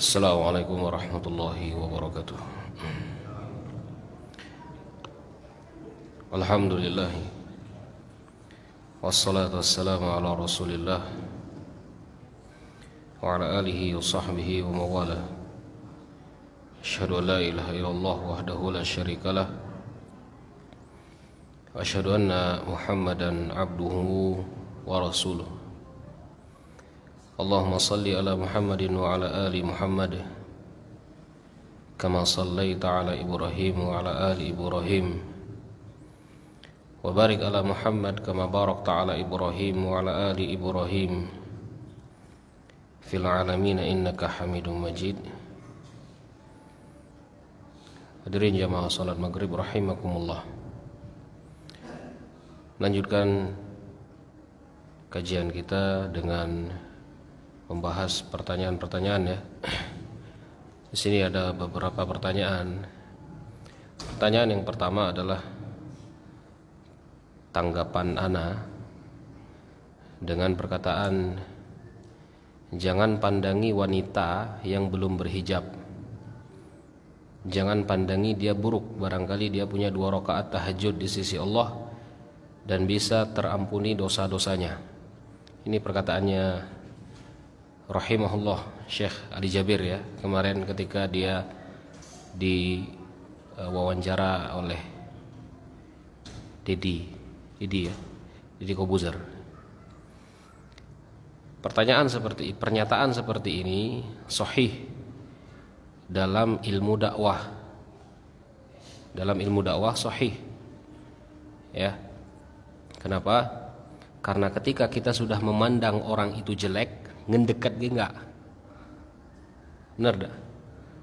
Assalamualaikum warahmatullahi wabarakatuh. Alhamdulillah, wassalatu wassalamu ala rasulillah wa ala alihi wa sahbihi wa mawala. Asyhadu an la ilaha illallah wahdahu la syarikalah wa asyhadu anna Muhammadan abduhu wa rasuluh. Allahumma salli ala Muhammadin wa ala ali Muhammad kama sallaita ala Ibrahim wa ala ali Ibrahim wa barik ala Muhammad kama barakta ala Ibrahim wa ala ali Ibrahim fil alamin innaka Hamidum Majid. Hadirin jamaah salat maghrib rahimakumullah. Lanjutkan kajian kita dengan membahas pertanyaan-pertanyaan ya. Di sini ada beberapa pertanyaan. Pertanyaan yang pertama adalah tanggapan ana dengan perkataan jangan pandangi wanita yang belum berhijab. Jangan pandangi dia buruk, barangkali dia punya 2 rakaat tahajud di sisi Allah dan bisa terampuni dosa-dosanya. Ini perkataannya rahimahullah Syekh Ali Jabir ya, kemarin ketika dia diwawancara oleh Dedi Kobuzer. Pernyataan seperti ini sahih dalam ilmu dakwah. Dalam ilmu dakwah sahih. Ya. Kenapa? Karena ketika kita sudah memandang orang itu jelek, ngendekat dia enggak. Benar dah.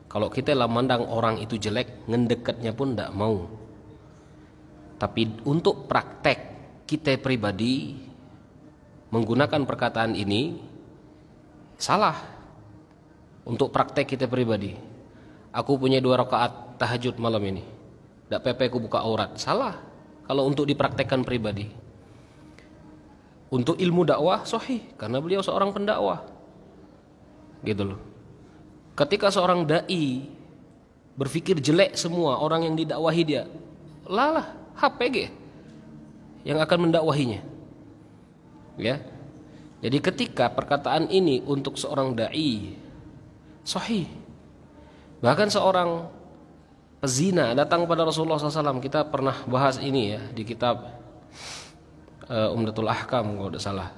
Kalau kita lah mandang orang itu jelek, ngedekatnya pun enggak mau. Tapi untuk praktek kita pribadi menggunakan perkataan ini salah. Untuk praktek kita pribadi, aku punya 2 rakaat tahajud malam ini, ndak pepe aku buka aurat, salah. Kalau untuk dipraktekkan pribadi. Untuk ilmu dakwah sahih karena beliau seorang pendakwah. Gitu loh. Ketika seorang dai berpikir jelek semua orang yang didakwahi dia, lalah HPG yang akan mendakwahinya. Ya. Jadi ketika perkataan ini untuk seorang dai sahih. Bahkan seorang pezina datang pada Rasulullah SAW. Kita pernah bahas ini ya di kitab Umdatul Ahkam kalau tidak salah.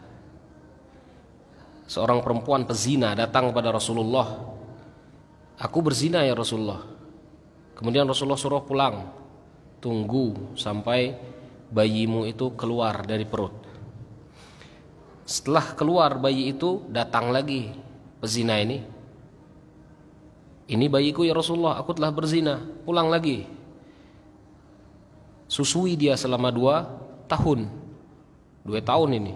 Seorang perempuan pezina datang kepada Rasulullah. Aku berzina ya Rasulullah. Kemudian Rasulullah suruh pulang. Tunggu sampai bayimu itu keluar dari perut. Setelah keluar bayi itu, datang lagi pezina ini. Ini bayiku ya Rasulullah, aku telah berzina. Pulang lagi. Susui dia selama 2 tahun. 2 tahun ini.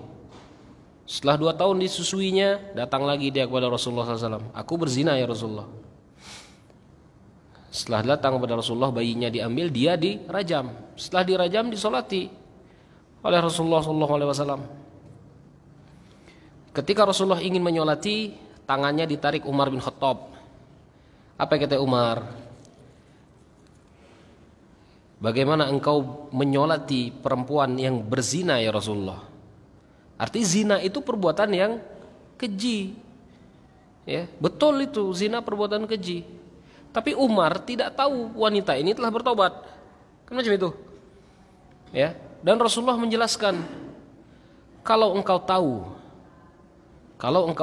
Setelah 2 tahun disusuinya, datang lagi dia kepada Rasulullah SAW. Aku berzina ya Rasulullah. Setelah datang kepada Rasulullah, bayinya diambil, dia dirajam. Setelah dirajam, disolati oleh Rasulullah SAW. Ketika Rasulullah ingin menyolati, tangannya ditarik Umar bin Khattab. Apa kata Umar? Bagaimana engkau menyolati perempuan yang berzina ya Rasulullah? Arti zina itu perbuatan yang keji. Ya, betul itu zina perbuatan keji. Tapi Umar tidak tahu wanita ini telah bertobat. Kan macam itu. Ya, dan Rasulullah menjelaskan, kalau engkau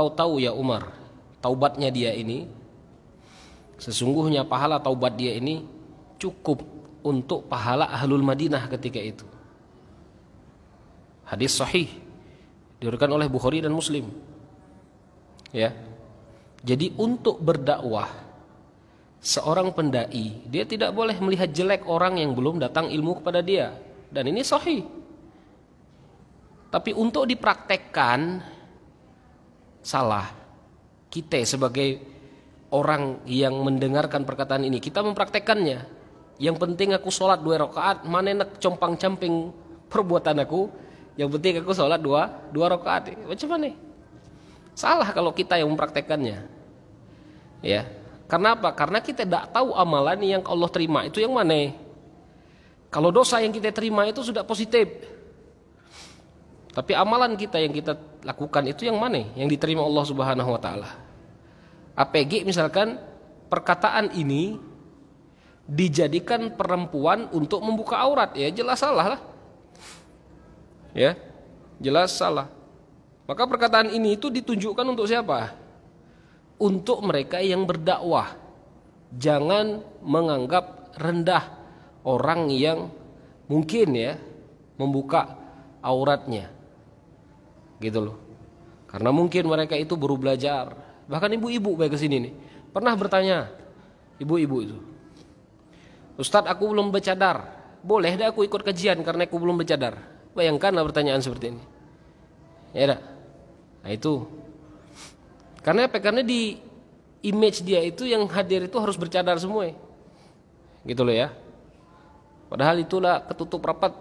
tahu ya Umar, taubatnya dia ini, sesungguhnya pahala taubat dia ini cukup untuk pahala ahlul Madinah ketika itu. Hadis sahih diriwayatkan oleh Bukhari dan Muslim. Ya. Jadi untuk berdakwah seorang pendai, dia tidak boleh melihat jelek orang yang belum datang ilmu kepada dia, dan ini sahih. Tapi untuk dipraktekkan salah. Kita sebagai orang yang mendengarkan perkataan ini, kita mempraktekkannya. Yang penting aku sholat 2 rakaat, mana nak compang-camping perbuatan aku. Yang penting aku sholat 2 rakaat. Macam mana? Salah kalau kita yang mempraktekkannya. Ya. Karena apa? Karena kita tidak tahu amalan yang Allah terima itu yang mana. Kalau dosa yang kita terima itu sudah positif. Tapi amalan kita yang kita lakukan itu yang mana? Yang diterima Allah Subhanahu wa taala. APG misalkan perkataan ini dijadikan perempuan untuk membuka aurat, ya jelas salah lah. Ya, jelas salah. Maka perkataan ini itu ditunjukkan untuk siapa? Untuk mereka yang berdakwah. Jangan menganggap rendah orang yang mungkin ya membuka auratnya. Gitu loh. Karena mungkin mereka itu baru belajar. Bahkan ibu-ibu baik kesini nih pernah bertanya, ibu-ibu itu, Ustadz aku belum bercadar, boleh dah aku ikut kajian karena aku belum bercadar. Bayangkanlah pertanyaan seperti ini. Ya dah. Nah itu. Karena apa? Karena di image dia itu yang hadir itu harus bercadar semua. Gitu loh ya. Padahal itulah ketutup rapat.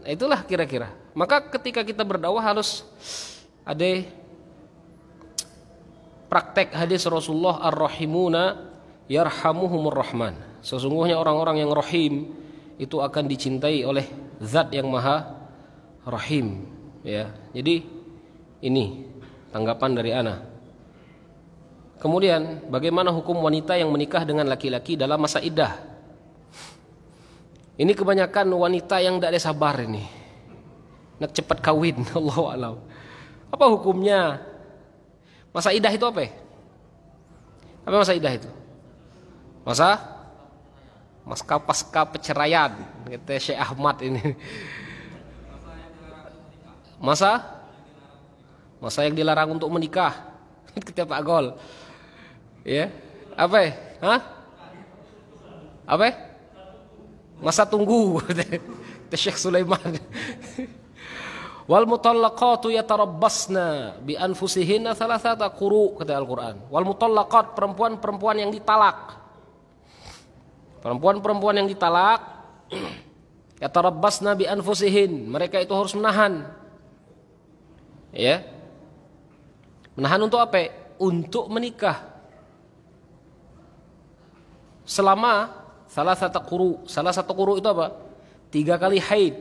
Nah, itulah kira-kira. Maka ketika kita berdakwah harus ada praktek hadis Rasulullah ar-rahimuna yarhamuhumur rahman. Sesungguhnya orang-orang yang rahim itu akan dicintai oleh Zat yang Maha Rahim, ya. Jadi ini tanggapan dari ana. Kemudian bagaimana hukum wanita yang menikah dengan laki-laki dalam masa iddah? Ini kebanyakan wanita yang tidak ada sabar ini. Nak cepat kawin, Allahu a'lam. Apa hukumnya? Masa iddah itu apa? Apa masa iddah itu? Pasca perceraian, kata Syekh Ahmad ini. Masa yang dilarang untuk menikah. Kata Pak Gol. Ya. Apa? Hah? Apa? Masa tunggu. Kata Syekh Sulaiman. Wal mutallaqatu yatarabbasna bi anfusihinna thalathata quru, kata Al-Qur'an. Wal mutallaqat, perempuan-perempuan yang ditalak. Perempuan-perempuan yang ditalak yatarabbasna bi anfusihin, mereka itu harus menahan. Ya. Menahan untuk apa? Untuk menikah. Selama salah satu quru itu apa? 3 kali haid.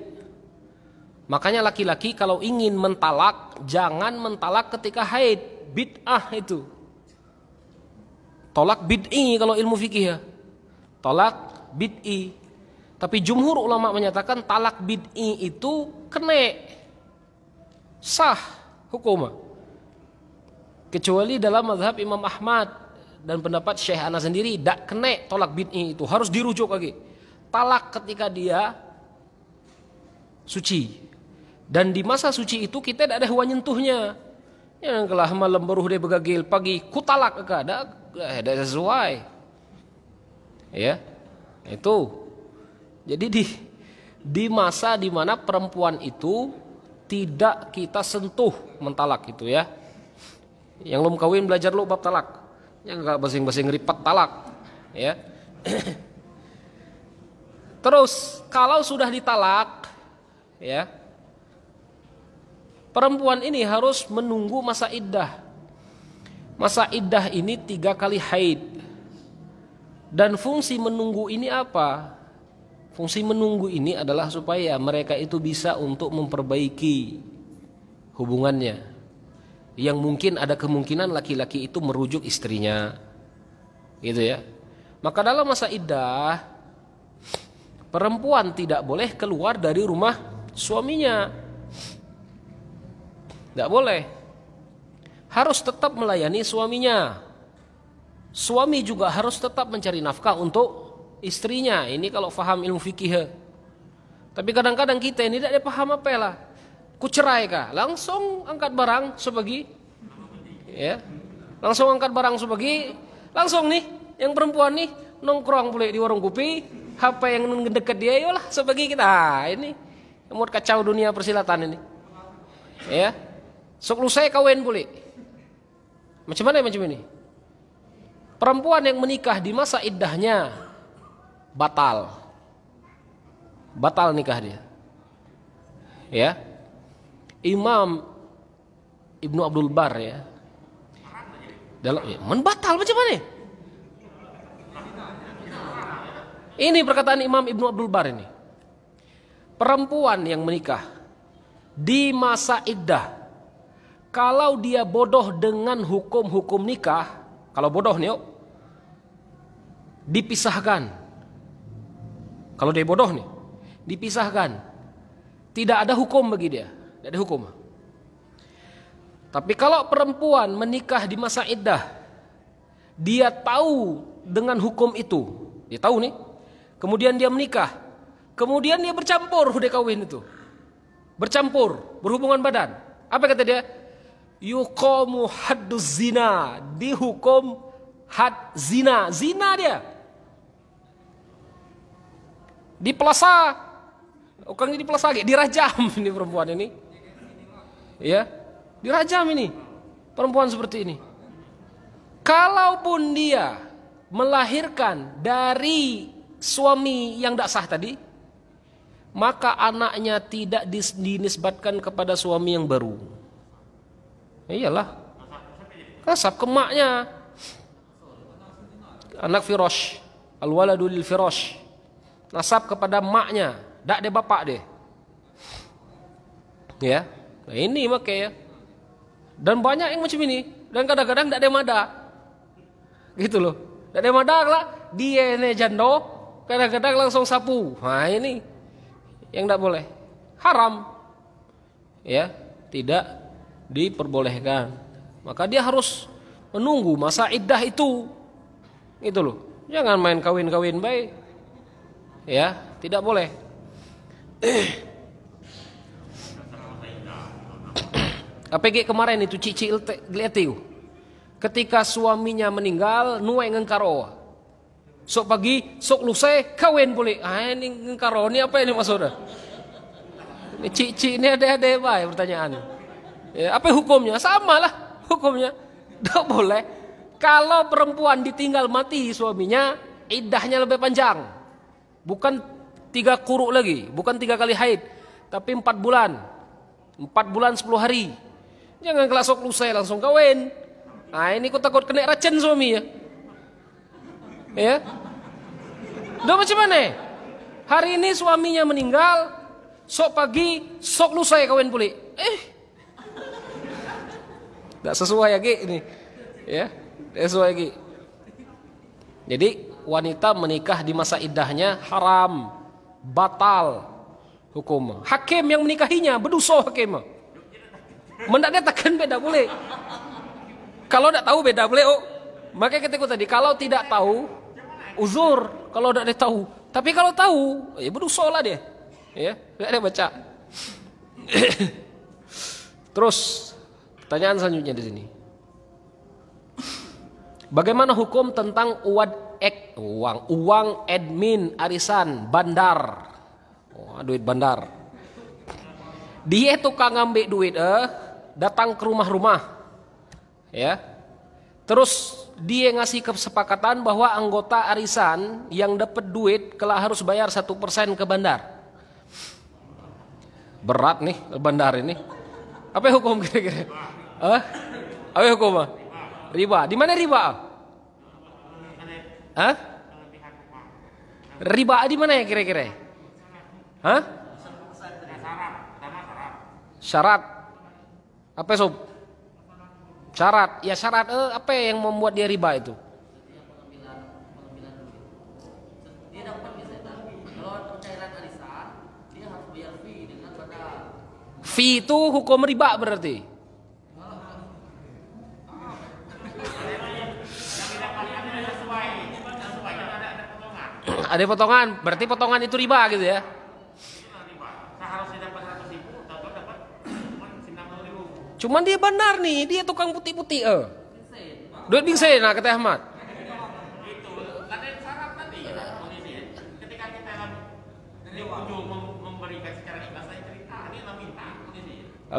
Makanya laki-laki kalau ingin mentalak, jangan mentalak ketika haid. Bid'ah itu. Tolak bid'i kalau ilmu fikih ya. Tolak bid'i. Tapi jumhur ulama menyatakan talak bid'i itu kena. Sah hukum. Kecuali dalam mazhab Imam Ahmad dan pendapat Syekh Ana sendiri tidak kena tolak bid'i itu, harus dirujuk lagi. Talak ketika dia suci. Dan di masa suci itu kita tidak ada hewan nyentuhnya. Yang kelah malam baru dia begagil, pagi kutalak ada sesuai. Ya. Itu. Jadi di masa di mana perempuan itu tidak kita sentuh mentalak itu ya. Yang belum kawin belajar lu bab talak. Yang enggak basing-basing ripat talak, ya. Terus kalau sudah ditalak, ya, perempuan ini harus menunggu masa iddah. Masa iddah ini 3 kali haid. Dan fungsi menunggu ini apa? Fungsi menunggu ini adalah supaya mereka itu bisa untuk memperbaiki hubungannya. Yang mungkin ada kemungkinan laki-laki itu merujuk istrinya. Gitu ya. Maka dalam masa iddah, perempuan tidak boleh keluar dari rumah suaminya. Tidak boleh. Harus tetap melayani suaminya. Suami juga harus tetap mencari nafkah untuk istrinya. Ini kalau faham ilmu fikih. Tapi kadang-kadang kita ini tidak ada paham apa lah. Ku cerai kah? Langsung angkat barang sebagi. Ya. Langsung angkat barang sebagi. Langsung nih yang perempuan nih nongkrong boleh di warung kopi. HP yang dekat dia yolah sebagi kita. Ini mau kacau dunia persilatan ini. Ya. Sok lu saya kawin boleh. Macam mana macam ini? Perempuan yang menikah di masa iddahnya batal nikah dia. Ya. Imam Ibnu Abdul Bar ya. Dalam ya, batal macam mana? Ini perkataan Imam Ibnu Abdul Bar ini. Perempuan yang menikah di masa iddah, kalau dia bodoh dengan hukum-hukum nikah, kalau bodoh nih, dipisahkan. Kalau dia bodoh nih, dipisahkan. Tidak ada hukum bagi dia, tidak ada hukum. Tapi kalau perempuan menikah di masa iddah, dia tahu dengan hukum itu, dia tahu nih, kemudian dia menikah, kemudian dia bercampur udah kawin itu, bercampur, berhubungan badan. Apa kata dia? Yuqamu hadduz zina, dihukum had zina, zina dia. Dipelasa, orang ini dipelasa, dirajam ini perempuan ini. Ya, dirajam ini perempuan seperti ini. Kalaupun dia melahirkan dari suami yang tidak sah tadi, maka anaknya tidak dinisbatkan kepada suami yang baru. Iyalah, nasab ke maknya. Anak firosh, al-waladu lil firosh, nasab kepada maknya, tidak ada bapak deh. Ya, nah ini makanya. Dan banyak yang macam ini. Dan kadang-kadang tidak ada mada, gitu loh. Tidak ada mada lah, dia ini jando, kadang-kadang langsung sapu. Nah ini yang tidak boleh, haram. Ya, tidak diperbolehkan. Maka dia harus menunggu masa iddah itu. Itu loh. Jangan main kawin-kawin baik. Ya, tidak boleh. APG kemarin itu cici lihat itu. Ketika suaminya meninggal, nuai ngengkaro. Sok pagi, sok lusa kawin boleh. Ah ini ngengkaro, ini apa ini maksudnya? Ini cici ini ada baik pertanyaan. Ya, apa hukumnya? Sama lah hukumnya. Tidak boleh. Kalau perempuan ditinggal mati suaminya, iddahnya lebih panjang. Bukan 3 quru lagi, bukan 3 kali haid, tapi 4 bulan. 4 bulan 10 hari. Jangan kelasok lusai langsung kawin. Nah ini aku takut kena racun suami ya. Ya. Udah macam mana? Hari ini suaminya meninggal, sok pagi, sok lusai kawin pulih. Tidak sesuai lagi ini, ya, tidak sesuai lagi. Jadi wanita menikah di masa iddahnya haram, batal hukum. Hakim yang menikahinya berdosa hakim. Mendak takkan beda boleh. Kalau tidak tahu beda boleh. Oh, makanya ketika tadi kalau tidak tahu uzur, kalau tidak tahu. Tapi kalau tahu, ya berdosa lah dia. Ya, tidak ada baca. Terus. Pertanyaan selanjutnya di sini. Bagaimana hukum tentang uang admin arisan bandar? Oh, duit bandar. Dia tukang ngambil duit datang ke rumah-rumah. Ya. Terus dia ngasih kesepakatan bahwa anggota arisan yang dapat duit kelak harus bayar 1% ke bandar. Berat nih bandar ini. Apa hukum kira-kira? Apa hukum? Riba. Di mana riba? Hah? Riba di mana ya kira-kira? Hah? Syarat. Apa sob? Syarat. Ya syarat apa yang membuat dia riba itu? Dia dapat misalnya kalau pencairan arisan dia harus bayar fee dengan bandar. Fee itu hukum riba berarti. Ada potongan, berarti potongan itu riba gitu ya? Cuman dia benar nih, dia tukang putih-putih. Duit bingsen, nah kata Ahmad. Ketika kita dari ujung memberikan secara ikhlas cerita, dia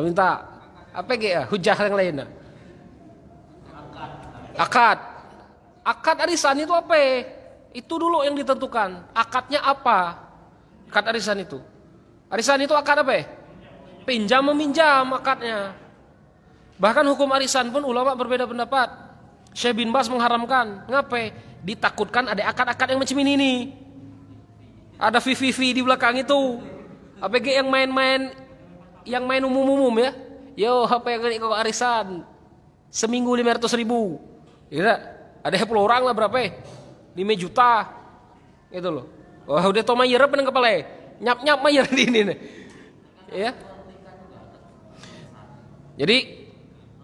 minta. Apa ya? Hujah yang lain. Akad arisan itu apa? Itu dulu yang ditentukan. Akadnya apa? Akad arisan itu. Arisan itu akad apa? Pinjam meminjam akadnya. Bahkan hukum arisan pun ulama berbeda pendapat. Syekh bin Bas mengharamkan. Ngapain? Ditakutkan ada akad-akad yang macam ini nih. Ada VVV di belakang itu. APG yang main umum-umum ya. Yo, apa yang kau arisan? Seminggu 500.000. Ya, ada 10 orang lah berapa? 5 juta. Gitu loh. Wah, udah to mayer apa nang kepala? Nyap-nyap mayer di ini nih. Ya. Jadi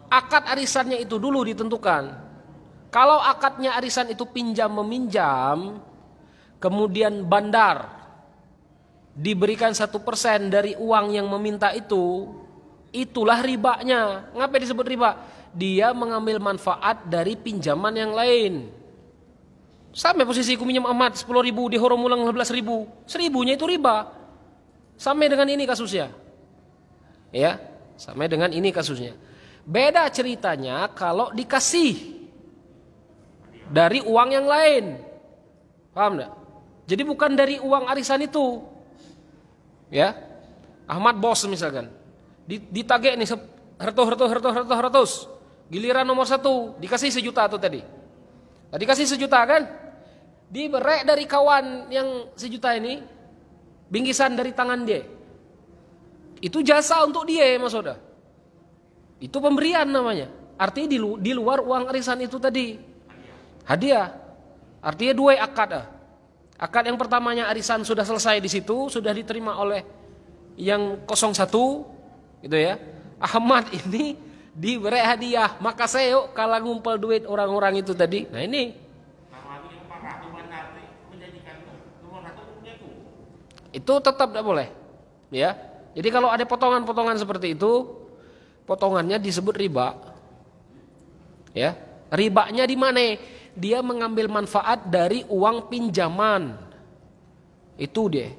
akad arisannya itu dulu ditentukan. Kalau akadnya arisan itu pinjam meminjam, kemudian bandar diberikan 1% dari uang yang meminta itu, itulah ribanya. Ngapain disebut riba? Dia mengambil manfaat dari pinjaman yang lain. Sampai posisi ku minjam amat 10.000 di horom ulang 15.000, 1.000-nya itu riba. Sampai dengan ini kasusnya. Ya, sampai dengan ini kasusnya. Beda ceritanya kalau dikasih dari uang yang lain. Paham enggak? Jadi bukan dari uang arisan itu. Ya. Ahmad bos misalkan. Ditagih nih hertos. Giliran nomor 1 dikasih 1 juta tuh tadi. Nah, dikasih 1 juta kan? Diberek dari kawan yang 1 juta ini, bingkisan dari tangan dia. Itu jasa untuk dia ya Mas Soda. Itu pemberian namanya. Artinya di luar uang arisan itu tadi. Hadiah. Artinya 2 akad. Akad yang pertamanya arisan sudah selesai di situ, sudah diterima oleh yang 01 gitu ya. Ahmad ini diberi hadiah. Maka saya yuk kalah ngumpul duit orang-orang itu tadi. Nah ini. Itu tetap tidak boleh. Ya. Jadi kalau ada potongan-potongan seperti itu, potongannya disebut riba. Ya. Ribanya di mana? Dia mengambil manfaat dari uang pinjaman. Itu dia.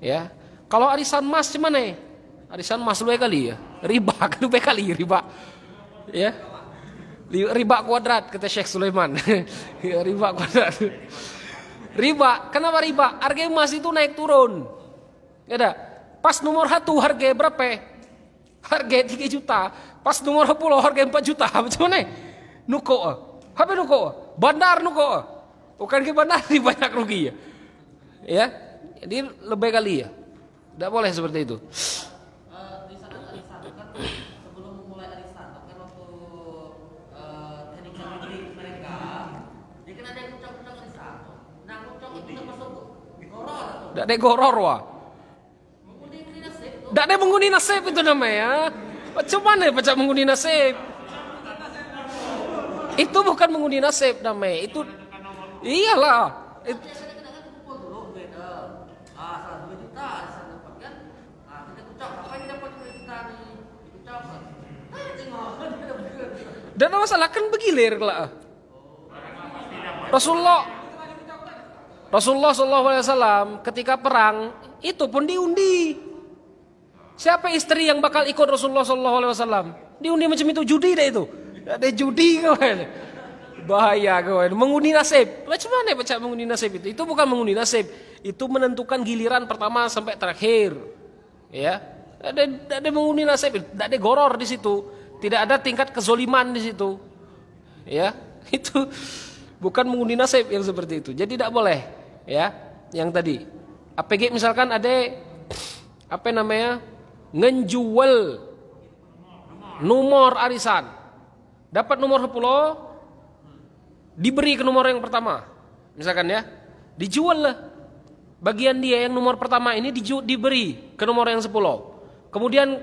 Ya. Kalau arisan emas gimana? Arisan emas dua kali ya. Riba kan 2 kali riba. Ya. Riba kuadrat kata Syekh Sulaiman. Riba kuadrat. Riba, kenapa riba? Harga emas itu naik turun. Ya dah. Pas nomor 1 harga berapa? Harga 3 juta. Pas nomor 10 harga 4 juta. Macam mana? Nuko. Apa nuko? Bandar nuko. Bukan ke bandar banyak rugi ya. Ya. Jadi lebih kali ya. Tidak boleh seperti itu. Di saat arisan kan sebelum memulai arisan kan waktu teknik beli mereka, dia kan ada yang kucak-kucak arisan. Nah kucak itu termasuk goror. Tidak ada goror wah. Mengundi nasib. Tidak ada mengundi nasib itu namanya. Macam mana baca mengundi nasib? Itu bukan mengundi nasib namanya. Itu iyalah. Dan masalah kan begilir lah. Rasulullah SAW ketika perang itu pun diundi. Siapa istri yang bakal ikut Rasulullah SAW? Diundi macam itu, judi deh itu. Ada judi kawan. Bahaya kawan. Mengundi nasib. Macam mana baca mengundi nasib itu? Itu bukan mengundi nasib. Itu menentukan giliran pertama sampai terakhir. Ya. Ada mengundi nasib. Tidak ada goror di situ. Tidak ada tingkat kezoliman di situ. Ya. Itu bukan mengundi nasib yang seperti itu. Jadi tidak boleh. Ya. Yang tadi. APG misalkan ada apa namanya? Ngejual nomor arisan. Dapat nomor 10, diberi ke nomor yang pertama. Misalkan ya, dijual lah. Bagian dia yang nomor pertama ini diberi ke nomor yang 10. Kemudian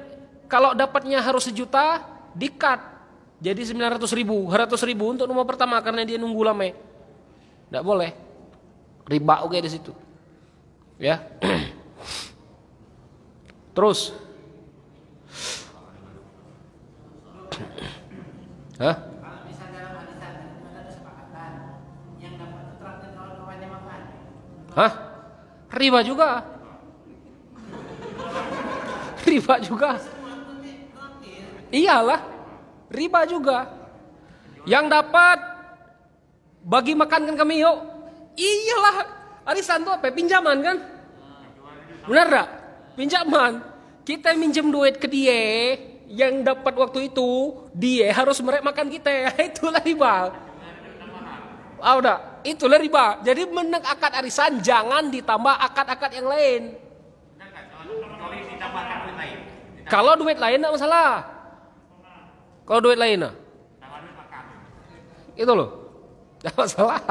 kalau dapatnya harus 1 juta, di-cut. Jadi 900.000, 100.000 untuk nomor pertama karena dia nunggu lama. Tidak boleh. Riba oke di situ. Ya. Terus. Hah? Kalau misalnya dalam arisan ada kesepakatan yang dapat traktir kawan-kawannya makan. Hah? Riba juga. Riba juga. Iyalah. Riba juga. Yang dapat bagi makan kan kami yuk. Iyalah. Arisan itu apa? Pinjaman kan? Benar tak? Pinjaman. Kita minjem duit ke dia. Yang dapat waktu itu dia harus makan kita. Itulah riba. Ah udah. itulah riba. Jadi menang akad arisan jangan ditambah akad-akad yang lain. Kalau duit lain tidak masalah. Kalau duit lain, itu loh, tidak masalah.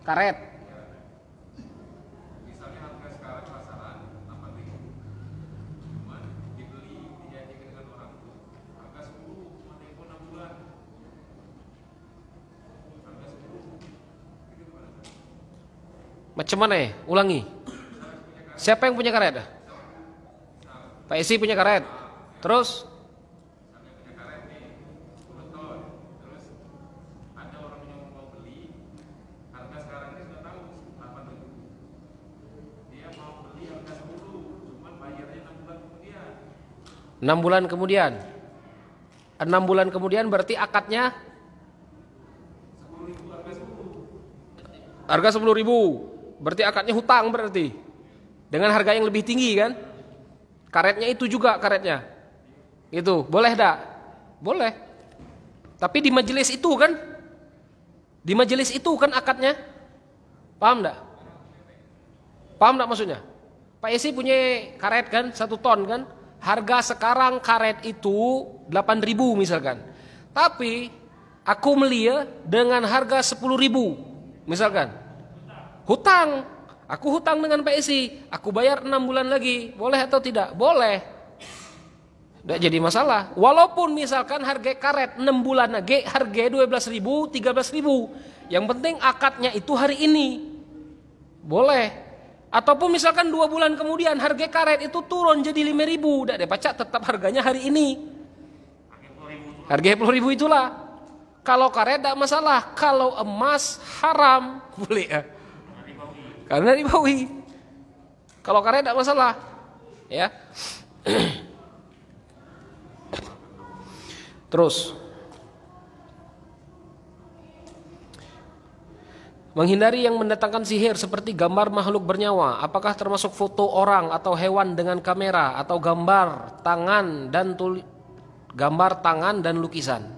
Karet. Misalnya harga sekarang pasaran 8.000, cuman dibeli dijanjikan dengan orang itu harga 10, cuma tempo 6 bulan. Harga 10. Itu gimana? Macam mana ya? Ulangi. Siapa yang punya karet? Pak Isi punya karet. Terus? Misalnya punya karet nih, 10 ton. Terus ada orang yang mau beli, harga sekarang ini sudah tahu 8.000. Dia mau beli harga 10, cuman bayarnya 6 bulan kemudian. 6 bulan kemudian. 6 bulan kemudian berarti akadnya 10.000 harga 10. harga 10.000. Berarti akadnya hutang berarti. Dengan harga yang lebih tinggi kan? Karetnya itu juga karetnya. Itu, boleh enggak? Boleh. Tapi di majelis itu kan? Di majelis itu kan akadnya. Paham enggak? Paham enggak maksudnya? Pak Esi punya karet kan 1 ton kan? Harga sekarang karet itu 8.000 misalkan. Tapi aku beli dengan harga 10.000 misalkan. Hutang. Aku hutang dengan Pak Esi. Aku bayar 6 bulan lagi. Boleh atau tidak? Boleh. Tidak jadi masalah. Walaupun misalkan harga karet 6 bulan lagi harga 12.000, 13.000. Yang penting akadnya itu hari ini. Boleh. Ataupun misalkan 2 bulan kemudian harga karet itu turun jadi 5.000. Tidak dipacak, tetap harganya hari ini. Harga 10.000 itulah. Kalau karet tidak masalah. Kalau emas haram. Boleh ya. Karena ribawi. Kalau karet tidak masalah. Ya. Terus menghindari yang mendatangkan sihir seperti gambar makhluk bernyawa, apakah termasuk foto orang atau hewan dengan kamera atau gambar tangan dan lukisan?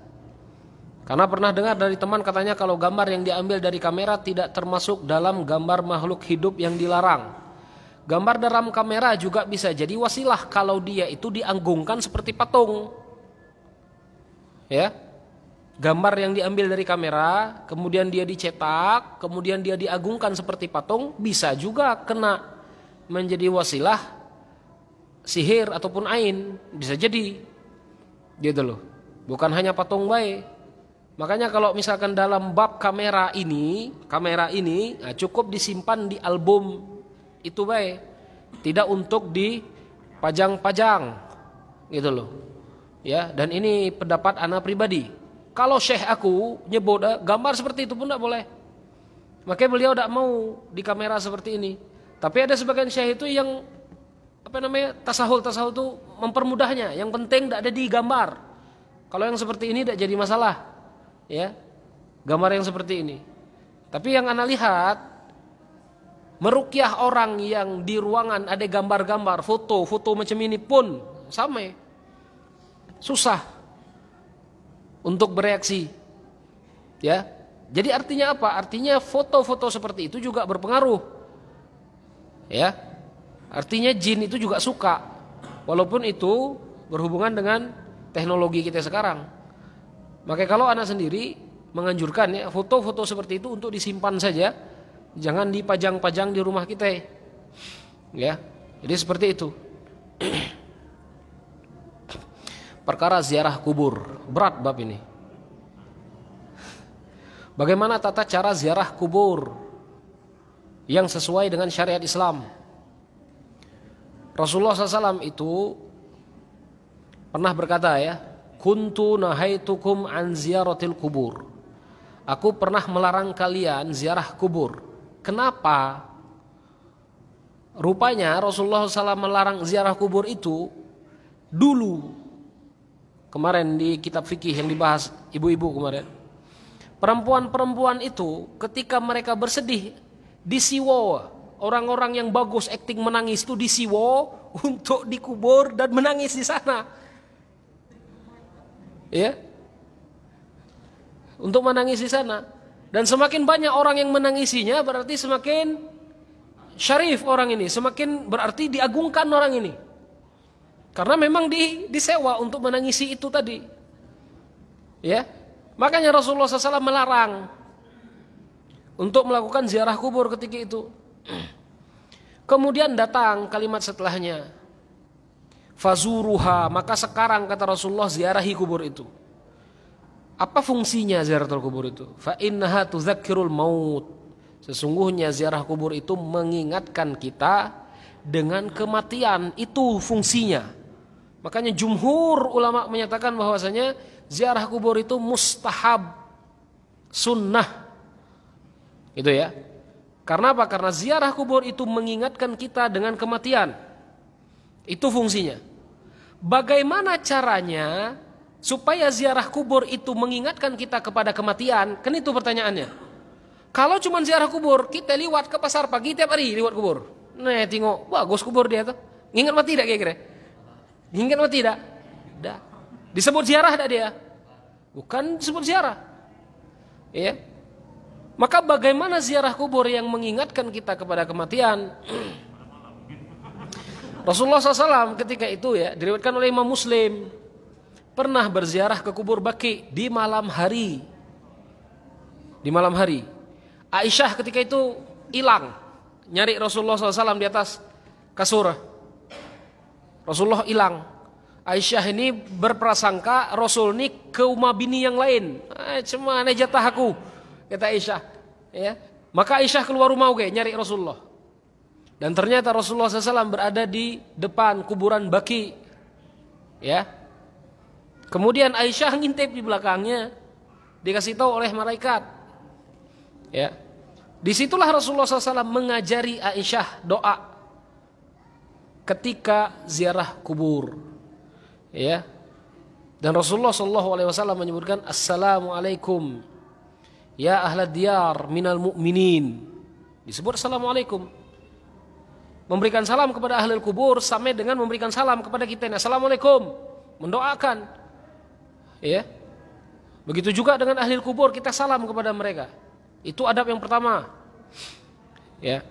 Karena pernah dengar dari teman katanya kalau gambar yang diambil dari kamera tidak termasuk dalam gambar makhluk hidup yang dilarang. Gambar dalam kamera juga bisa jadi wasilah kalau dia itu dianggungkan seperti patung. Ya. Gambar yang diambil dari kamera, kemudian dia dicetak, kemudian dia diagungkan seperti patung, bisa juga kena menjadi wasilah sihir ataupun ain, bisa jadi. Gitu loh. Bukan hanya patung baik. Makanya kalau misalkan dalam bab kamera ini cukup disimpan di album itu baik, tidak untuk dipajang-pajang, gitu loh. Ya, dan ini pendapat anak pribadi. Kalau syekh aku nyebut gambar seperti itu pun tidak boleh. Makanya beliau tidak mau di kamera seperti ini. Tapi ada sebagian syekh itu yang tasahul itu mempermudahnya. Yang penting tidak ada di gambar. Kalau yang seperti ini tidak jadi masalah. Ya, gambar yang seperti ini. Tapi yang ana lihat meruqyah orang yang di ruangan ada gambar-gambar, foto macam ini pun sama. Susah untuk bereaksi. Ya. Jadi artinya apa? Artinya foto-foto seperti itu juga berpengaruh. Ya. Artinya jin itu juga suka. Walaupun itu berhubungan dengan teknologi kita sekarang. Maka kalau anak sendiri menganjurkan ya foto-foto seperti itu untuk disimpan saja, jangan dipajang-pajang di rumah kita. Ya. Jadi seperti itu. Perkara ziarah kubur, berat bab ini. Bagaimana tata cara ziarah kubur yang sesuai dengan syariat Islam? Rasulullah SAW itu pernah berkata ya, kuntu nahaitukum an ziyaratil kubur. Aku pernah melarang kalian ziarah kubur. Kenapa? Rupanya Rasulullah SAW melarang ziarah kubur itu dulu. Kemarin di kitab fikih yang dibahas ibu-ibu kemarin. Perempuan-perempuan itu ketika mereka bersedih di siwa, orang-orang yang bagus akting menangis itu di Siwo untuk dikubur dan menangis di sana. Ya. Untuk menangis di sana. Dan semakin banyak orang yang menangisinya berarti semakin syarif orang ini, semakin berarti diagungkan orang ini. Karena memang disewa untuk menangisi itu tadi. Ya. Makanya Rasulullah SAW melarang untuk melakukan ziarah kubur ketika itu. Kemudian datang kalimat setelahnya, fazuruha, maka sekarang kata Rasulullah ziarahi kubur itu. Apa fungsinya ziaratul kubur itu? Fa innaha tudzakirul maut. Sesungguhnya ziarah kubur itu mengingatkan kita dengan kematian, itu fungsinya. Makanya jumhur ulama menyatakan bahwasanya ziarah kubur itu mustahab, sunnah. Itu ya. Karena apa? Karena ziarah kubur itu mengingatkan kita dengan kematian. Itu fungsinya. Bagaimana caranya supaya ziarah kubur itu mengingatkan kita kepada kematian? Kan itu pertanyaannya. Kalau cuma ziarah kubur, kita liwat ke pasar pagi tiap hari liwat kubur. Nah, tengok, bagus kubur dia tuh. Ingat mati tidak kira-kira? Ingat mati tidak? Tidak. Disebut ziarah tidak dia? Bukan disebut ziarah. Ya. Maka bagaimana ziarah kubur yang mengingatkan kita kepada kematian? Rasulullah SAW ketika itu ya diriwayatkan oleh Imam Muslim pernah berziarah ke kubur Baqi di malam hari. Di malam hari. Aisyah ketika itu hilang, nyari Rasulullah SAW di atas kasur. Rasulullah hilang. Aisyah ini berprasangka Rasul ini ke rumah bini yang lain. Cuma aneh jatah aku, kata Aisyah. Ya. Maka Aisyah keluar rumah nyari Rasulullah. Dan ternyata Rasulullah SAW berada di depan kuburan Baqi. Ya. Kemudian Aisyah ngintip di belakangnya, dikasih tahu oleh malaikat. Ya. Disitulah Rasulullah SAW mengajari Aisyah doa ketika ziarah kubur. Ya. Dan Rasulullah SAW menyebutkan Assalamualaikum ya ahlad diyar minal mu'minin. Disebut Assalamualaikum. Memberikan salam kepada ahli kubur sama dengan memberikan salam kepada kita. Assalamualaikum, mendoakan. Ya. Begitu juga dengan ahli kubur, kita salam kepada mereka. Itu adab yang pertama. Ya.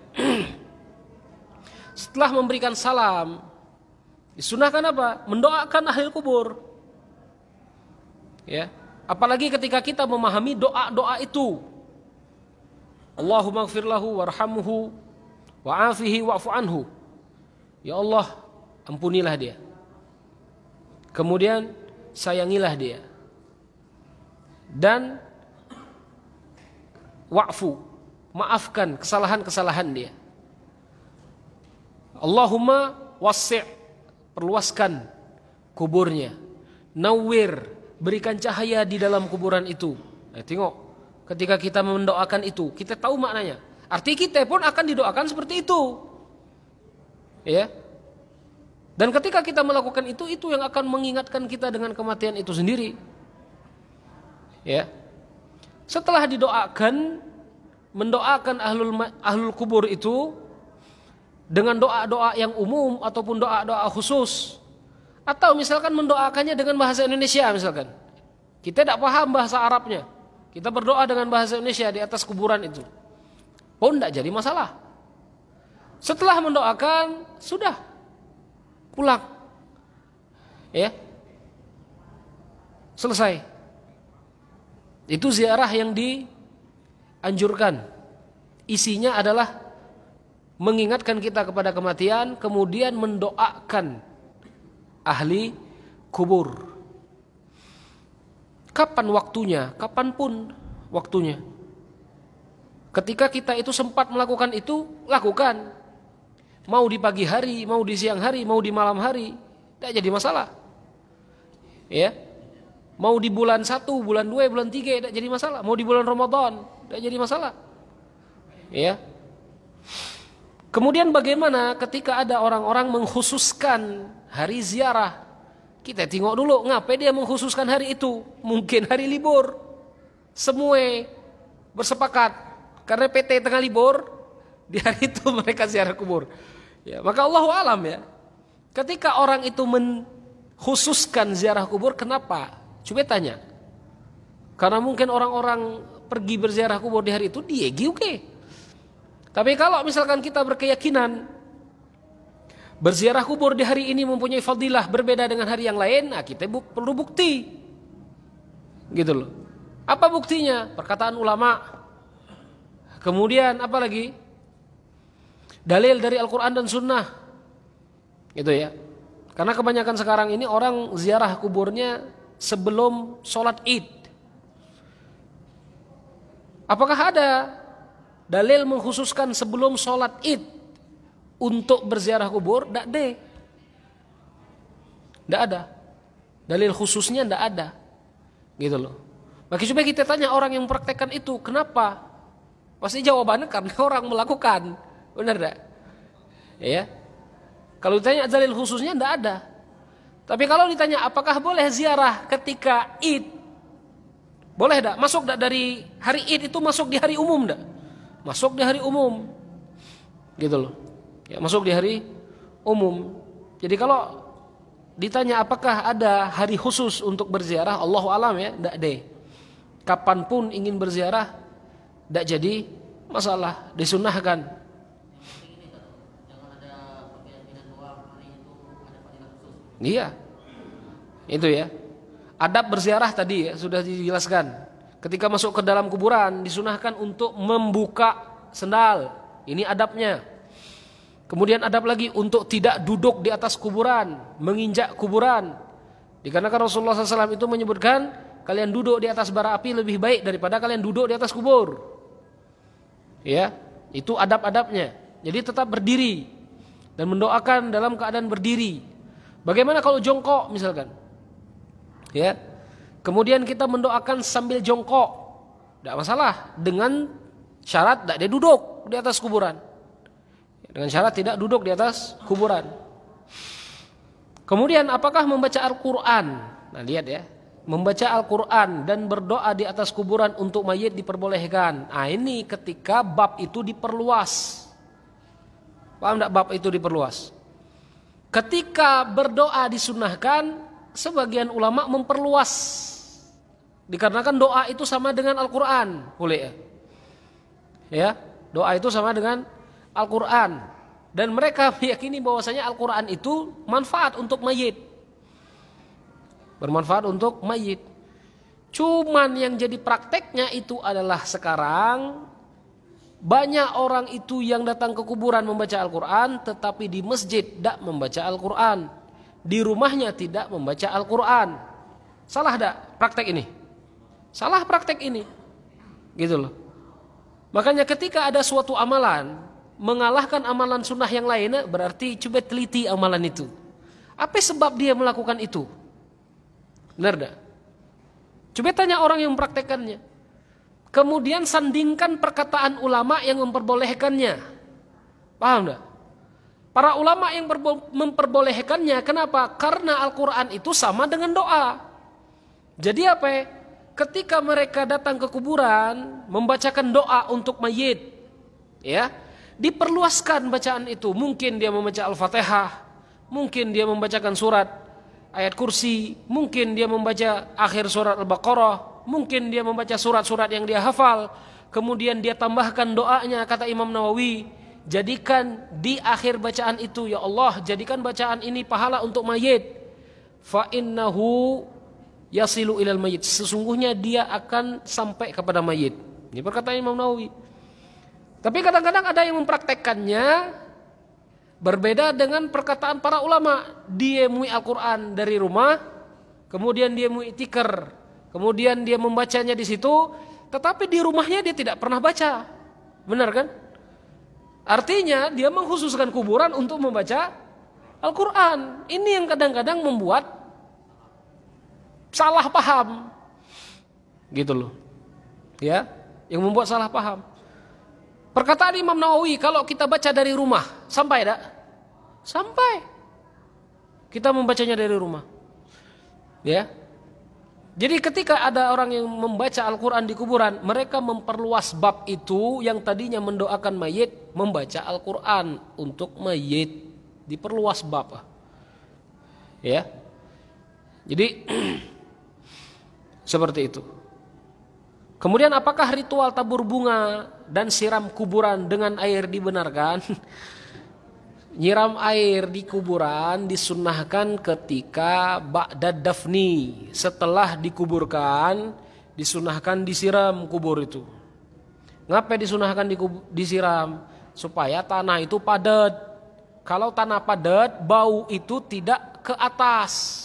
Setelah memberikan salam, disunahkan apa? Mendoakan ahli kubur. Ya. Apalagi ketika kita memahami doa-doa itu. Allahumma ighfir lahu warhamhu wa'afihi wa'fu anhu. Ya Allah, ampunilah dia. Kemudian sayangilah dia. Dan wa'fu, maafkan kesalahan-kesalahan dia. Allahumma wasi', perluaskan kuburnya. Nawwir, berikan cahaya di dalam kuburan itu. Nah, tengok, ketika kita mendoakan itu, kita tahu maknanya. Arti kita pun akan didoakan seperti itu. Ya. Dan ketika kita melakukan itu yang akan mengingatkan kita dengan kematian itu sendiri. Ya. Setelah didoakan, mendoakan ahlul kubur itu dengan doa-doa yang umum ataupun doa-doa khusus. Atau misalkan mendoakannya dengan bahasa Indonesia misalkan. Kita tidak paham bahasa Arabnya. Kita berdoa dengan bahasa Indonesia di atas kuburan itu. Pun tidak jadi masalah. Setelah mendoakan, sudah pulang. Ya. Selesai. Itu ziarah yang dianjurkan. Isinya adalah mengingatkan kita kepada kematian, kemudian mendoakan ahli kubur. Kapan waktunya? Kapanpun waktunya. Ketika kita itu sempat melakukan itu, lakukan. Mau di pagi hari, mau di siang hari, mau di malam hari, tidak jadi masalah. Ya. Mau di bulan 1, bulan 2, bulan 3, tidak jadi masalah. Mau di bulan Ramadan, tidak jadi masalah. Ya. Kemudian bagaimana ketika ada orang-orang mengkhususkan hari ziarah? Kita tengok dulu, ngapain dia mengkhususkan hari itu? Mungkin hari libur. Semua bersepakat. Karena PT tengah libur, Di hari itu mereka ziarah kubur. Ya, maka Allahu alam ya. Ketika orang itu mengkhususkan ziarah kubur, kenapa? Coba tanya. Karena mungkin orang-orang pergi berziarah kubur di hari itu, dia oke. Tapi kalau misalkan kita berkeyakinan berziarah kubur di hari ini mempunyai fadilah berbeda dengan hari yang lain, nah kita perlu bukti. Gitu loh. Apa buktinya? Perkataan ulama. Kemudian apa lagi? Dalil dari Al-Quran dan Sunnah. Gitu ya. Karena kebanyakan sekarang ini orang ziarah kuburnya sebelum sholat id. Apakah ada dalil mengkhususkan sebelum sholat id untuk berziarah kubur? Tidak ada. Dalil khususnya tidak ada. Gitu loh. Maka coba kita tanya orang yang mempraktekkan itu, kenapa? Pasti jawabannya karena orang melakukan. Benar tidak? Ya. Kalau ditanya dalil khususnya tidak ada. Tapi kalau ditanya apakah boleh ziarah ketika id? Boleh tidak? Masuk tidak dari hari id itu masuk di hari umum tidak? Masuk di hari umum. Gitu loh. Ya, masuk di hari umum. Jadi kalau ditanya apakah ada hari khusus untuk berziarah, Allahu alam ya, tidak deh. Kapanpun ingin berziarah, tidak jadi masalah, disunahkan. Jangan ada keyakinan bahwa hari itu ada fadilah khusus. Iya, itu ya. Adab berziarah tadi ya, sudah dijelaskan. Ketika masuk ke dalam kuburan, disunahkan untuk membuka sendal. Ini adabnya. Kemudian adab lagi untuk tidak duduk di atas kuburan, menginjak kuburan. Dikarenakan Rasulullah SAW itu menyebutkan, kalian duduk di atas bara api lebih baik daripada kalian duduk di atas kubur. Ya, itu adab-adabnya. Jadi tetap berdiri dan mendoakan dalam keadaan berdiri. Bagaimana kalau jongkok misalkan? Ya. Kemudian kita mendoakan sambil jongkok. Tidak masalah dengan syarat tidak dia duduk di atas kuburan. Dengan syarat tidak duduk di atas kuburan. Kemudian apakah membaca Al-Quran? Nah lihat ya. Membaca Al-Quran dan berdoa di atas kuburan untuk mayit diperbolehkan. Nah ini ketika bab itu diperluas. Paham tidak bab itu diperluas? Ketika berdoa disunahkan, sebagian ulama memperluas. Dikarenakan doa itu sama dengan Al-Quran. Boleh ya? Ya, doa itu sama dengan Al-Quran. Dan mereka meyakini bahwasanya Al-Quran itu manfaat untuk mayit. Bermanfaat untuk mayit. Cuman yang jadi prakteknya itu adalah sekarang banyak orang itu yang datang ke kuburan membaca Al-Quran, tetapi di masjid tidak membaca Al-Quran, di rumahnya tidak membaca Al-Quran. Salah tidak praktek ini? Salah praktek ini. Gitu loh. Makanya ketika ada suatu amalan mengalahkan amalan sunnah yang lainnya, berarti coba teliti amalan itu. Apa sebab dia melakukan itu? Benar tak? Coba tanya orang yang mempraktekannya. Kemudian sandingkan perkataan ulama yang memperbolehkannya. Paham tak? Para ulama yang memperbolehkannya, kenapa? Karena Al-Quran itu sama dengan doa. Jadi apa? Ketika mereka datang ke kuburan, membacakan doa untuk mayit, ya, diperluaskan bacaan itu. Mungkin dia membaca Al-Fatihah, mungkin dia membacakan surat ayat kursi, mungkin dia membaca akhir surat Al-Baqarah, mungkin dia membaca surat-surat yang dia hafal. Kemudian dia tambahkan doanya, kata Imam Nawawi, jadikan di akhir bacaan itu, ya Allah, jadikan bacaan ini pahala untuk mayit. Fa innahu yasilu ilal mayit, sesungguhnya dia akan sampai kepada mayit. Ini perkataan Imam Nawawi. Tapi kadang-kadang ada yang mempraktekkannya berbeda dengan perkataan para ulama. Dia mui Al-Quran dari rumah, kemudian dia mui tikar, kemudian dia membacanya di situ, tetapi di rumahnya dia tidak pernah baca. Benar kan? Artinya dia mengkhususkan kuburan untuk membaca Al-Quran. Ini yang kadang-kadang membuat salah paham. Gitu loh. Ya, yang membuat salah paham. Perkataan Imam Nawawi, kalau kita baca dari rumah, sampai tak? Sampai. Kita membacanya dari rumah. Ya. Jadi ketika ada orang yang membaca Al-Quran di kuburan, mereka memperluas bab itu yang tadinya mendoakan mayit, membaca Al-Quran untuk mayit. Diperluas bab. Ya. Jadi seperti itu. Kemudian apakah ritual tabur bunga dan siram kuburan dengan air dibenarkan? Nyiram air di kuburan disunnahkan ketika ba'dad dafni, setelah dikuburkan disunnahkan disiram kubur itu. Ngapa disunnahkan disiram? Supaya tanah itu padat. Kalau tanah padat, bau itu tidak ke atas.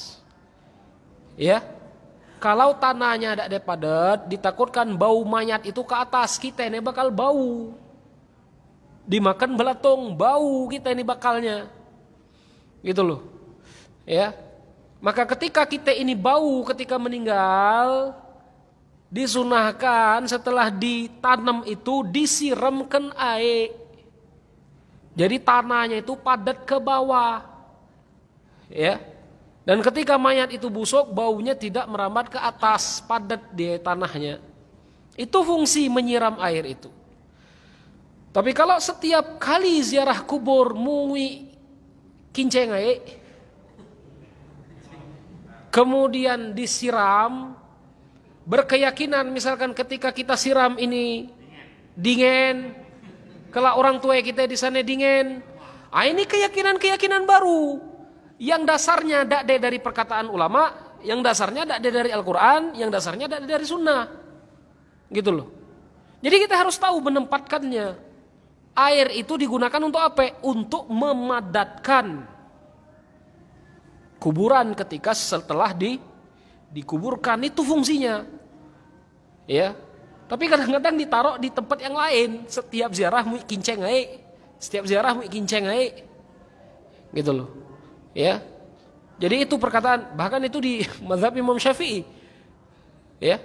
Ya. Kalau tanahnya tidak ada padat, ditakutkan bau mayat itu ke atas, kita ini bakal bau. Dimakan belatung, bau kita ini bakalnya. Gitu loh. Ya. Maka ketika kita ini bau ketika meninggal, disunahkan setelah ditanam itu disiramkan air. Jadi tanahnya itu padat ke bawah. Ya. Dan ketika mayat itu busuk, baunya tidak merambat ke atas, padat di tanahnya. Itu fungsi menyiram air itu. Tapi kalau setiap kali ziarah kubur mui kinceng air, kemudian disiram, berkeyakinan misalkan ketika kita siram ini dingin, kalau orang tua kita di sana dingin, ini keyakinan baru yang dasarnya tidak dari perkataan ulama, yang dasarnya tidak dari Al-Quran, yang dasarnya tidak dari Sunnah, gitu loh. Jadi kita harus tahu menempatkannya. Air itu digunakan untuk apa? Untuk memadatkan kuburan ketika setelah dikuburkan, itu fungsinya. Ya. Tapi kadang-kadang ditaruh di tempat yang lain. Setiap ziarah mu kinceng ae. Setiap ziarah mu kinceng ae. Gitu loh. Ya. Jadi itu perkataan, bahkan itu di mazhab Imam Syafi'i. Ya.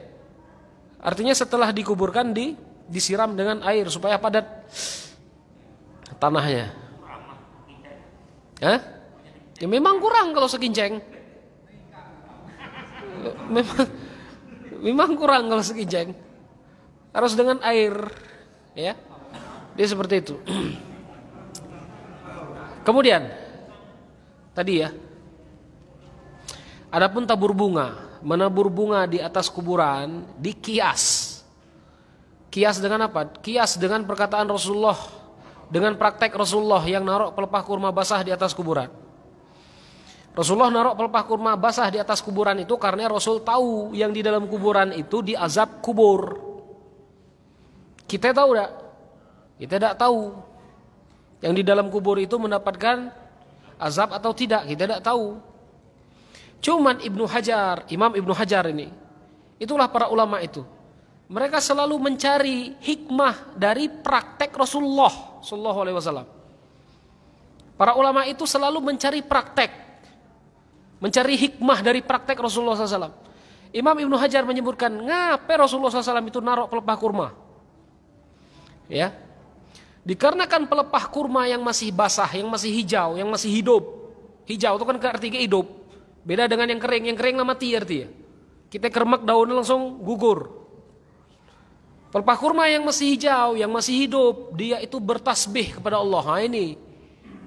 Artinya setelah dikuburkan disiram dengan air supaya padat tanahnya. Hah? Ya memang kurang kalau sekinceng. Memang kurang kalau sekinceng. Harus dengan air, ya. Dia seperti itu. Kemudian tadi ya. Adapun tabur bunga, menabur bunga di atas kuburan dikias. Kias dengan apa? Kias dengan perkataan Rasulullah, dengan praktek Rasulullah yang naruh pelepah kurma basah di atas kuburan. Rasulullah naruh pelepah kurma basah di atas kuburan itu karena Rasul tahu yang di dalam kuburan itu diazab kubur. Kita tahu tak? Kita tidak tahu. Yang di dalam kubur itu mendapatkan azab atau tidak, kita tidak tahu. Cuman Imam Ibnu Hajar ini, itulah para ulama itu. Mereka selalu mencari hikmah dari praktek Rasulullah sallallahu alaihi wasallam. Para ulama itu selalu mencari praktek, mencari hikmah dari praktek Rasulullah SAW. Imam Ibnu Hajar menyebutkan, ngapa Rasulullah SAW itu naruh pelepah kurma? Ya, dikarenakan pelepah kurma yang masih basah, yang masih hijau, yang masih hidup. Hijau itu kan artinya hidup. Beda dengan yang kering lah mati artinya. Kita kermak daunnya langsung gugur. Pelepah kurma yang masih hijau, yang masih hidup, dia itu bertasbih kepada Allah. Nah, ini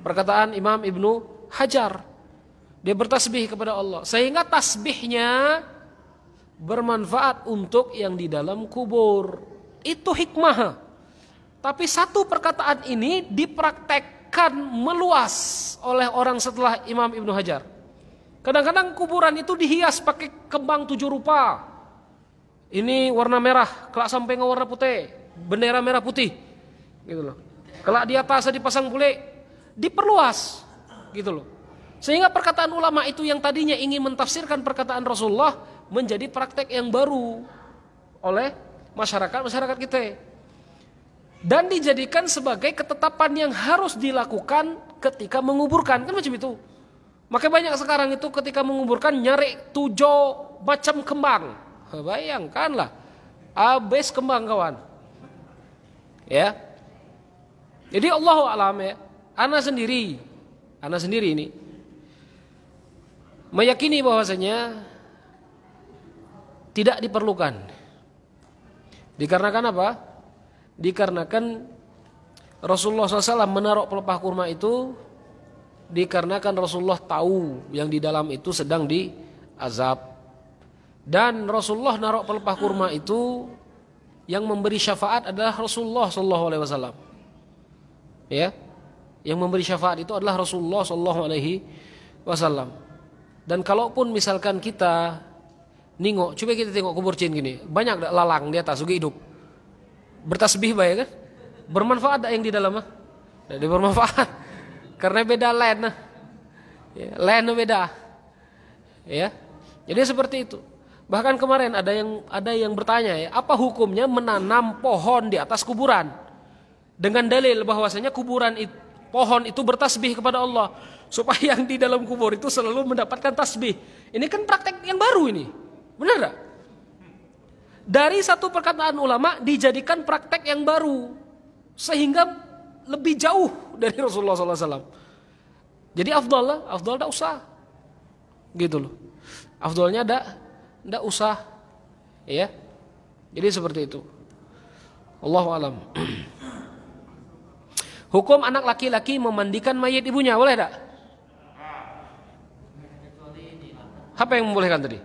perkataan Imam Ibnu Hajar. Dia bertasbih kepada Allah. Sehingga tasbihnya bermanfaat untuk yang di dalam kubur. Itu hikmah. Tapi satu perkataan ini dipraktekkan meluas oleh orang setelah Imam Ibnu Hajar. Kadang-kadang kuburan itu dihias pakai kembang 7 rupa. Ini warna merah, kelak sampai ke warna putih, bendera merah putih, gitu loh. Kelak di atas dipasang bule, diperluas, gitu loh. Sehingga perkataan ulama itu yang tadinya ingin mentafsirkan perkataan Rasulullah menjadi praktek yang baru oleh masyarakat kita. Dan dijadikan sebagai ketetapan yang harus dilakukan ketika menguburkan, kan macam itu. Makanya banyak sekarang itu ketika menguburkan nyari 7 macam kembang. Bayangkanlah, habis kembang kawan. Ya. Jadi Allahu a'lam ya. Ana sendiri ini meyakini bahwasanya tidak diperlukan. Dikarenakan apa? Dikarenakan Rasulullah SAW menaruh pelepah kurma itu dikarenakan Rasulullah tahu yang di dalam itu sedang diazab. Dan Rasulullah naruh pelepah kurma itu yang memberi syafaat adalah Rasulullah SAW. Ya, yang memberi syafaat itu adalah Rasulullah SAW. Dan kalaupun misalkan kita nengok, coba kita tengok kubur cin gini, banyak dak lalang di atas juga hidup, bertasbih baik kan, bermanfaat dak yang di dalam mah, tidak bermanfaat, karena beda lain, ya, lain beda, ya, jadi seperti itu. Bahkan kemarin ada yang bertanya, ya, apa hukumnya menanam pohon di atas kuburan dengan dalil bahwasanya pohon itu bertasbih kepada Allah supaya yang di dalam kubur itu selalu mendapatkan tasbih. Ini kan praktek yang baru ini, benar tak? Dari satu perkataan ulama dijadikan praktek yang baru sehingga lebih jauh dari Rasulullah SAW. Jadi afdal tak usah, gitu loh. Afdalnya ndak usah, ya. Jadi seperti itu. Allahu a'lam. Hukum anak laki-laki memandikan mayit ibunya, boleh tak? Apa yang membolehkan tadi?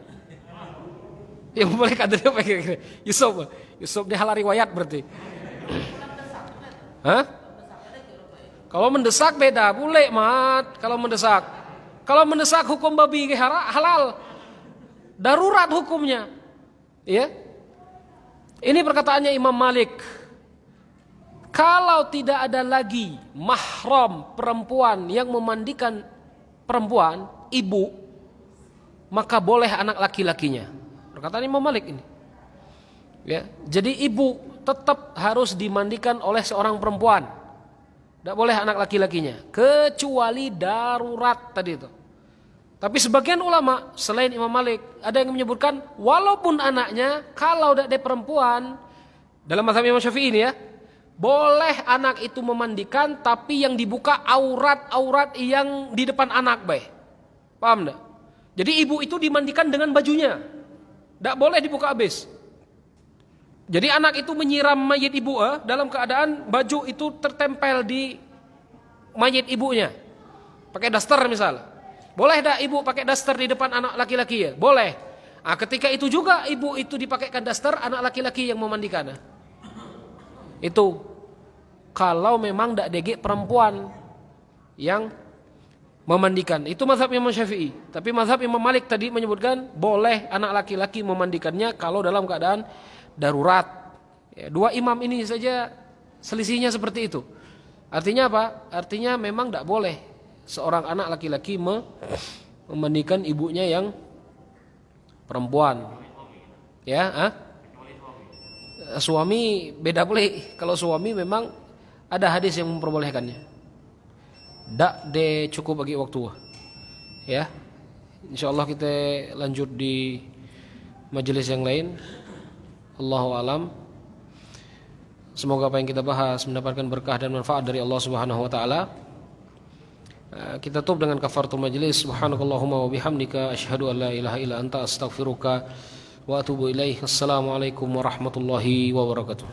Yang membolehkan tadi apa kira-kira? Yusuf dia halal riwayat berarti. Hah? Kalau mendesak beda, boleh mat. Kalau mendesak hukum babi halal. Darurat hukumnya, ya. Ini perkataannya Imam Malik. Kalau tidak ada lagi mahram perempuan yang memandikan perempuan, ibu, maka boleh anak laki-lakinya. Perkataan Imam Malik ini. Ya, jadi ibu tetap harus dimandikan oleh seorang perempuan. Tidak boleh anak laki-lakinya, kecuali darurat tadi itu. Tapi sebagian ulama selain Imam Malik ada yang menyebutkan walaupun anaknya kalau tidak ada perempuan, dalam mazhab Imam Syafi'i ini ya, boleh anak itu memandikan tapi yang dibuka aurat-aurat yang di depan anak, baik. Paham enggak? Jadi ibu itu dimandikan dengan bajunya. Tidak boleh dibuka habis. Jadi anak itu menyiram mayit ibu dalam keadaan baju itu tertempel di mayit ibunya. Pakai daster misalnya. Boleh dah ibu pakai daster di depan anak laki-laki ya? Boleh. Nah, ketika itu juga ibu itu dipakaikan daster, anak laki-laki yang memandikan. Itu kalau memang tidak dege perempuan yang memandikan. Itu mazhab Imam Syafi'i. Tapi mazhab Imam Malik tadi menyebutkan boleh anak laki-laki memandikannya kalau dalam keadaan darurat. Ya, dua imam ini saja selisihnya seperti itu. Artinya apa? Artinya memang tidak boleh seorang anak laki-laki memandikan ibunya yang perempuan. Ya, suami beda boleh. Kalau suami memang ada hadis yang memperbolehkannya. Dak de cukup bagi waktu. Ya. Insyaallah kita lanjut di majelis yang lain. Allahu alam. Semoga apa yang kita bahas mendapatkan berkah dan manfaat dari Allah Subhanahu wa taala. Kita tutup dengan kafaratul majlis. Subhanakallahumma wa bihamdika asyhadu an la ilaha illa anta astaghfiruka wa atubu ilaik. Assalamualaikum warahmatullahi wabarakatuh.